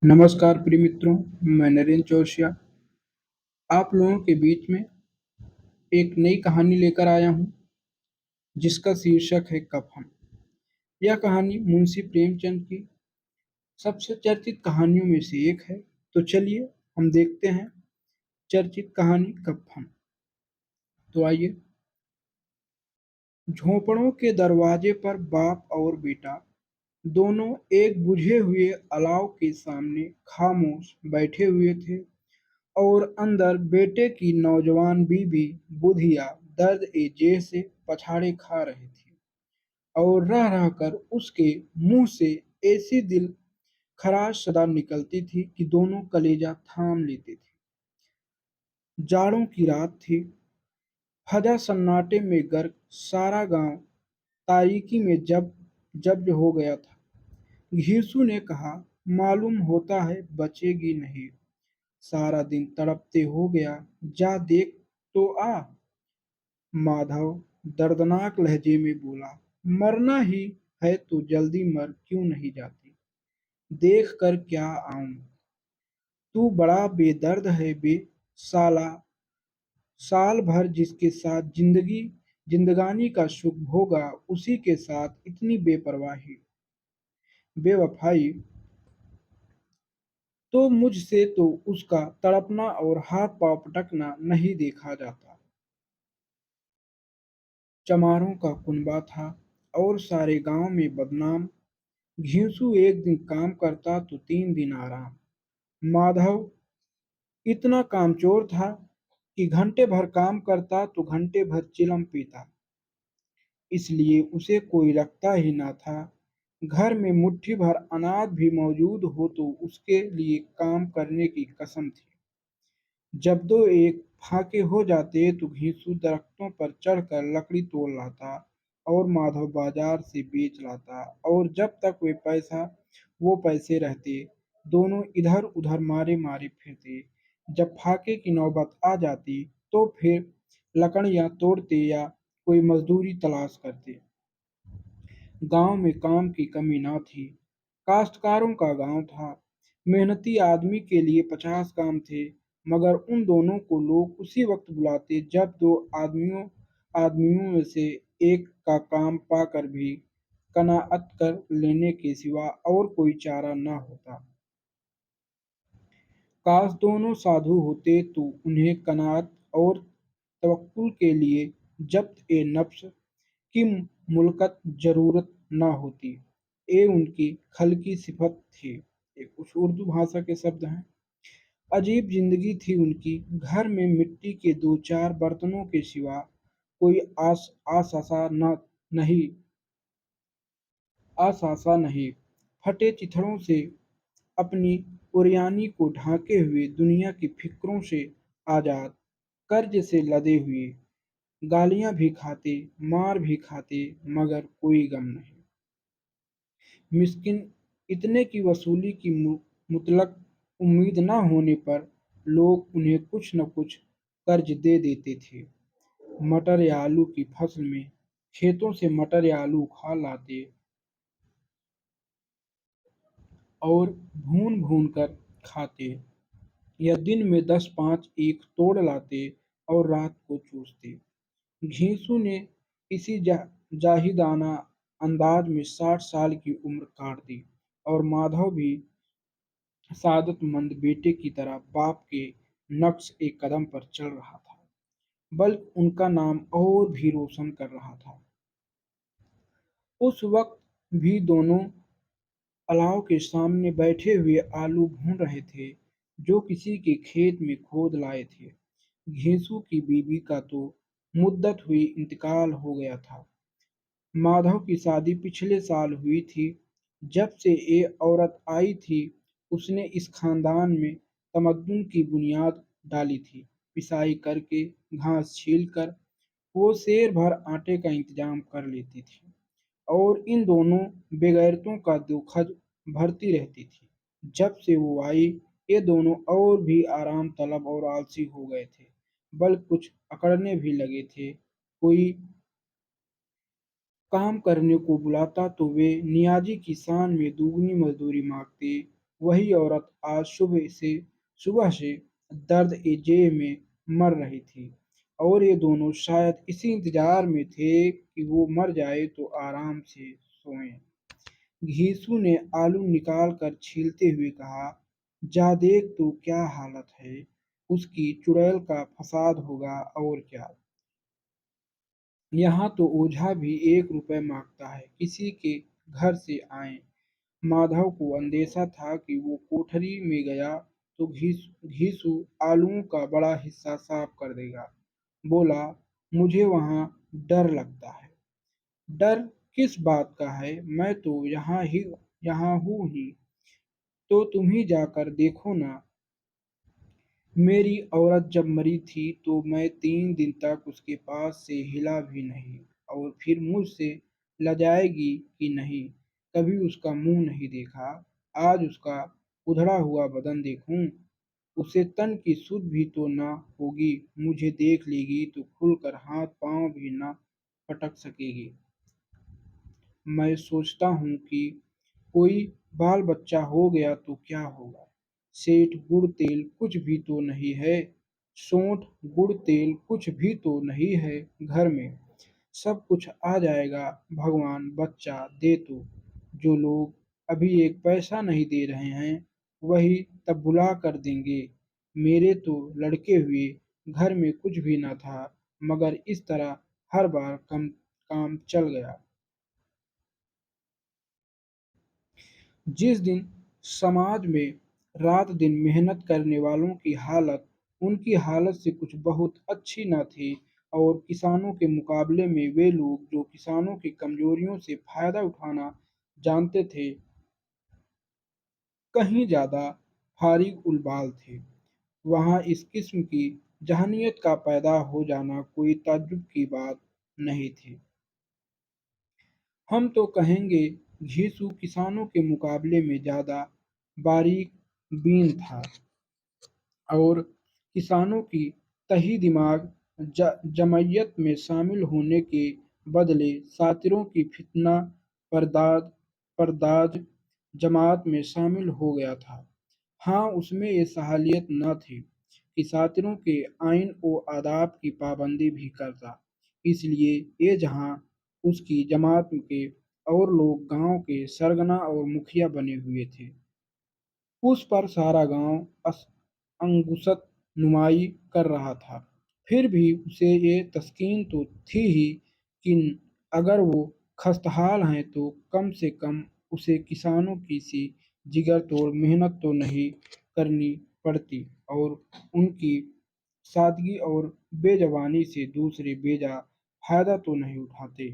नमस्कार प्रिय मित्रों, मैं नरेंद्र चौरसिया आप लोगों के बीच में एक नई कहानी लेकर आया हूँ, जिसका शीर्षक है कफन। यह कहानी मुंशी प्रेमचंद की सबसे चर्चित कहानियों में से एक है। तो चलिए हम देखते हैं चर्चित कहानी कफन। तो आइए। झोंपड़ों के दरवाजे पर बाप और बेटा दोनों एक बुझे हुए अलाव के सामने खामोश बैठे हुए थे और अंदर बेटे की नौजवान बीवी बुधिया दर्द-ए-जेह से पछाड़े खा रही थी और रह-रह कर उसके मुंह से ऐसी दिल खराश सदा निकलती थी कि दोनों कलेजा थाम लेते थे। जाड़ों की रात थी। फजा सन्नाटे में गर्क सारा गांव तारीकी में जब्ज हो गया था। घीसू ने कहा, मालूम होता है बचेगी नहीं। सारा दिन तड़पते हो गया, जा देख तो आ। माधव दर्दनाक लहजे में बोला, मरना ही है तो जल्दी मर क्यों नहीं जाती। देख कर क्या आऊं। तू बड़ा बेदर्द है बे साला। साल भर जिसके साथ जिंदगानी का सुख भोगा, उसी के साथ इतनी बेपरवाही, बेवफाई। तो मुझसे तो उसका तड़पना और हाथ पांव पटकना नहीं देखा जाता। चमारों का कुनबा था और सारे गांव में बदनाम। घिंसू एक दिन काम करता तो 3 दिन आराम। माधव इतना कामचोर था कि घंटे भर काम करता तो घंटे भर चिलम पीता, इसलिए उसे कोई रखता ही न था। घर में मुट्ठी भर अनाज भी मौजूद हो तो उसके लिए काम करने की कसम थी। जब दो एक फाके हो जाते तो घिंसू दरख्तों पर चढ़कर लकड़ी तोड़ लाता और माधव बाजार से बेच लाता, और जब तक वो पैसे रहते, दोनों इधर उधर मारे मारे फिरते। जब फाके की नौबत आ जाती तो फिर लकड़ियां तोड़ते या कोई मजदूरी तलाश करते। गांव में काम की कमी न थी। काश्तकारों का गांव था। मेहनती आदमी के लिए 50 काम थे, मगर उन दोनों को लोग उसी वक्त बुलाते जब दो आदमियों में से एक का काम पाकर भी कनाअत कर लेने के सिवा और कोई चारा न होता। काश दोनों साधु होते तो उन्हें कनाअत और तवक्कुल के लिए ज़ब्त-ए-नफ्स की मुल्कत ज़रूरत न होती। ये उनकी खल्की सिफत थी। ये कुछ उर्दू भाषा के शब्द हैं। अजीब जिंदगी थी उनकी। घर में मिट्टी के 2-4 बर्तनों के सिवा कोई आसासा नहीं आसासा नहीं। फटे चिथड़ों से अपनी उरियानी को ढांके हुए, दुनिया की फिक्रों से आजाद, कर्ज से लदे हुए, गालियां भी खाते, मार भी खाते, मगर कोई गम नहीं। मिस्किन इतने की वसूली की मुतलक उम्मीद न होने पर लोग उन्हें कुछ न कुछ कर्ज दे देते थे। मटर या आलू की फसल में खेतों से मटर या आलू उखाड़ लाते और भून भून कर खाते, या दिन में 10-5 ईख तोड़ लाते और रात को चूसते। घींसू ने इसी जाहिदाना अंदाज में 60 साल की उम्र काट दी, और माधव भी सादतमंद बेटे की तरह बाप के नक्श एक कदम पर चल रहा था, बल्कि उनका नाम और भी रोशन कर रहा था। उस वक्त भी दोनों अलाव के सामने बैठे हुए आलू भून रहे थे, जो किसी के खेत में खोद लाए थे। घींसू की बीवी का तो मुद्दत हुई इंतकाल हो गया था। माधव की शादी पिछले साल हुई थी। जब से ये औरत आई थी, उसने इस खानदान में तमद्दुन की बुनियाद डाली थी। पिसाई करके, घास छीलकर वो सेर भर आटे का इंतजाम कर लेती थी, और इन दोनों बेगैरतों का दुखज भरती रहती थी। जब से वो आई, ये दोनों और भी आराम तलब और आलसी हो गए थे, बल्कि कुछ अकड़ने भी लगे थे। कोई काम करने को बुलाता तो वे नियाजी की शान में दुगनी मजदूरी मांगते, वही औरत आज सुबह से दर्द-ए-जेह में मर रही थी और ये दोनों शायद इसी इंतज़ार में थे कि वो मर जाए तो आराम से सोएं। घीसू ने आलू निकाल कर छीलते हुए कहा, जा देख तो क्या हालत है, उसकी चुड़ैल का फसाद होगा और क्या। यहाँ तो ओझा भी 1 रुपए माँगता है, किसी के घर से आएँ। माधव को अंदेशा था कि वो कोठरी में गया तो घीसू आलूओं का बड़ा हिस्सा साफ कर देगा। बोला, मुझे वहाँ डर लगता है। डर किस बात का है? मैं तो यहाँ हूँ ही, तो तुम ही जाकर देखो ना। मेरी औरत जब मरी थी तो मैं 3 दिन तक उसके पास से हिला भी नहीं और फिर मुझसे लजाएगी कि नहीं, कभी उसका मुंह नहीं देखा। आज उसका उधड़ा हुआ बदन देखूं, उसे तन की सुध भी तो न होगी, मुझे देख लेगी तो खुलकर हाथ पांव भी न पटक सकेगी। मैं सोचता हूँ कि कोई बाल बच्चा हो गया तो क्या होगा। सेठ गुड़ तेल कुछ भी तो नहीं है। सोंठ गुड़ तेल कुछ भी तो नहीं है घर में। सब कुछ आ जाएगा, भगवान बच्चा दे तो। जो लोग अभी 1 पैसा नहीं दे रहे हैं वही तब बुला कर देंगे। मेरे तो लड़के हुए घर में कुछ भी न था, मगर इस तरह हर बार काम चल गया। जिस दिन समाज में रात-दिन मेहनत करने वालों की हालत उनकी हालत से कुछ बहुत अच्छी न थी और किसानों के मुकाबले में वे लोग जो किसानों की कमजोरियों से फायदा उठाना जानते थे, कहीं ज़्यादा फारिग-उल-बाल थे। वहाँ इस किस्म की जहनीत का पैदा हो जाना कोई ताज्जुब की बात नहीं थी। हम तो कहेंगे घिसू किसानों के मुकाबले में ज़्यादा बारीक-बीन था और किसानों की तही दिमाग जमय्यत में शामिल होने के बदले सातिरों की फितना परदाज जमात में शामिल हो गया था। हाँ, उसमें ये सलाहियत न थी कि सातिरों के आइन व आदाब की पाबंदी भी करता, इसलिए ये जहाँ उसकी जमात के और लोग गांव के सरगना और मुखिया बने हुए थे। उस पर सारा गांव अंगुसत नुमाई कर रहा था। फिर भी उसे ये तस्कीन तो थी ही कि अगर वो खस्ताहाल हैं तो कम से कम उसे किसानों की सी जिगर तोड़ मेहनत तो नहीं करनी पड़ती और उनकी सादगी और बेज़बानी से दूसरे बेजा फायदा तो नहीं उठाते।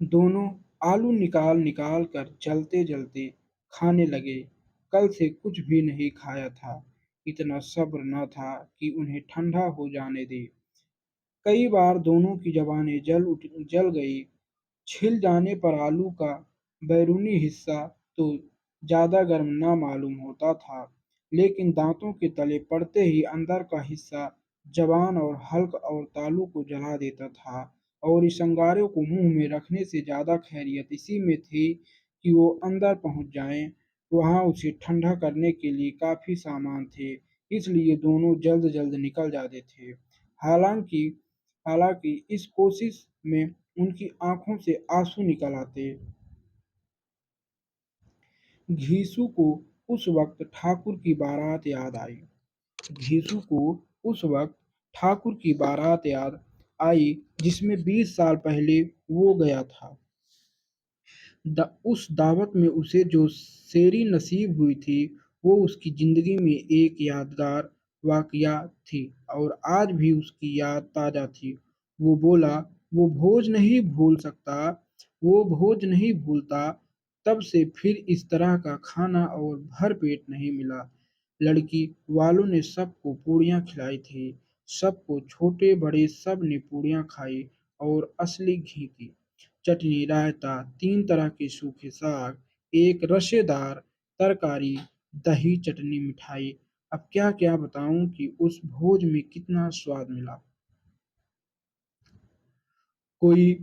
दोनों आलू निकाल-निकाल कर जलते-जलते खाने लगे। कल से कुछ भी नहीं खाया था। इतना सब्र न था कि उन्हें ठंडा हो जाने दें। कई बार दोनों की ज़बानें जल गई। छिल जाने पर आलू का बैरूनी हिस्सा तो ज़्यादा गर्म न मालूम होता था, लेकिन दाँतों के तले पड़ते ही अंदर का हिस्सा ज़बान और हल्क और तालू को जला देता था और इस अंगारे को मुँह में रखने से ज़्यादा खैरियत इसी में थी कि वो अंदर पहुँच जाएँ। वहाँ उसे ठंडा करने के लिए काफ़ी सामान थे, इसलिए दोनों जल्द-जल्द निकल जाते थे। हालाँकि हालाँकि इस कोशिश में उनकी आँखों से आँसू निकल आते। घीसू को उस वक़्त ठाकुर की बारात याद आई। घीसू को उस वक़्त ठाकुर की बारात याद आई जिसमें 20 साल पहले वो गया था। उस दावत में उसे जो सेरी नसीब हुई थी, वो उसकी ज़िंदगी में एक यादगार वाक़या थी और आज भी उसकी याद ताज़ा थी। वो बोला, वो भोज नहीं भूल सकता, वो भोज नहीं भूलता, तब से फिर इस तरह का खाना और भरपेट नहीं मिला। लड़की वालों ने सबको पूड़ियाँ खिलाई थीं, सबको छोटे-बड़े सब ने पूड़ियाँ खाई और असली घी की। चटनी, रायता, 3 तरह के सूखे साग, एक रसेदार तरकारी, दही, चटनी, मिठाई। अब क्या-क्या बताऊँ कि उस भोज में कितना स्वाद मिला। कोई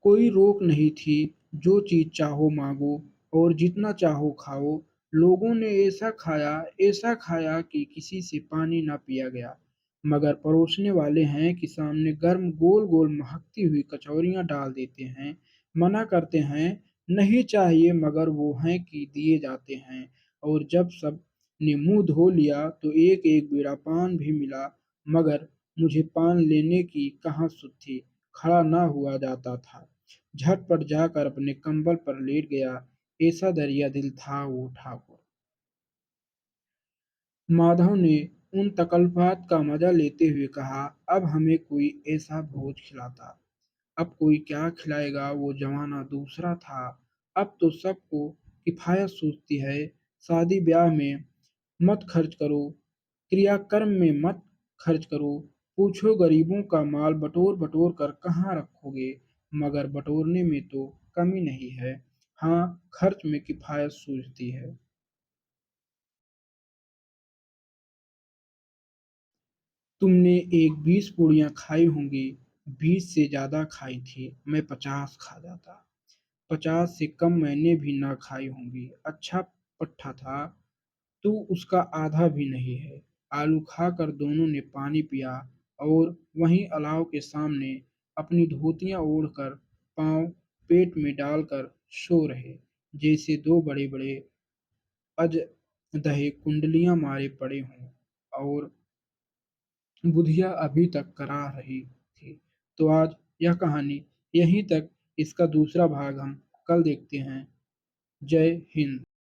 कोई रोक नहीं थी, जो चीज़ चाहो माँगो और जितना चाहो खाओ। लोगों ने ऐसा खाया कि किसी से पानी न पिया गया। मगर परोसने वाले हैं कि सामने गर्म गोल-गोल महकती हुई कचौरियाँ डाल देते हैं, मना करते हैं, नहीं चाहिए मगर वो हैं कि दिए जाते हैं। और जब सब ने मुँह धो लिया तो एक-एक बीड़ा पान भी मिला, मगर मुझे पान लेने की कहाँ सुध थी, खड़ा न हुआ जाता था। झटपट जाकर अपने कंबल पर लेट गया, ऐसा दरिया-दिल था वो ठाकुर। माधव ने उन तकल्लुफ़ात का मज़ा लेते हुए कहा, अब हमें कोई ऐसा भोज खिलाता। अब कोई क्या खिलाएगा, वो ज़माना दूसरा था। अब तो सबको किफ़ायत सूझती है। शादी-ब्याह में मत खर्च करो, क्रियाकर्म में मत खर्च करो। पूछो गरीबों का माल बटोर-बटोर कर कहाँ रखोगे? मगर बटोरने में तो कमी नहीं है। हाँ, खर्च में किफ़ायत सूझती है। तुमने एक 20 पूड़ियाँ खाई होंगी, 20 से ज़्यादा खाई थी, मैं 50 खा जाता। 50 से कम मैंने भी ना खाई होंगी। अच्छा पट्ठा था, तू उसका आधा भी नहीं है। आलू खाकर दोनों ने पानी पिया और वहीं अलाव के सामने अपनी धोतियाँ ओढ़कर पाँव पेट में डालकर सो रहे, जैसे दो बड़े-बड़े अजदहे कुंडलियाँ मारे पड़े हों। और बुधिया अभी तक करा रही थी। तो आज यह कहानी यहीं तक, इसका दूसरा भाग हम कल देखते हैं। जय हिंद।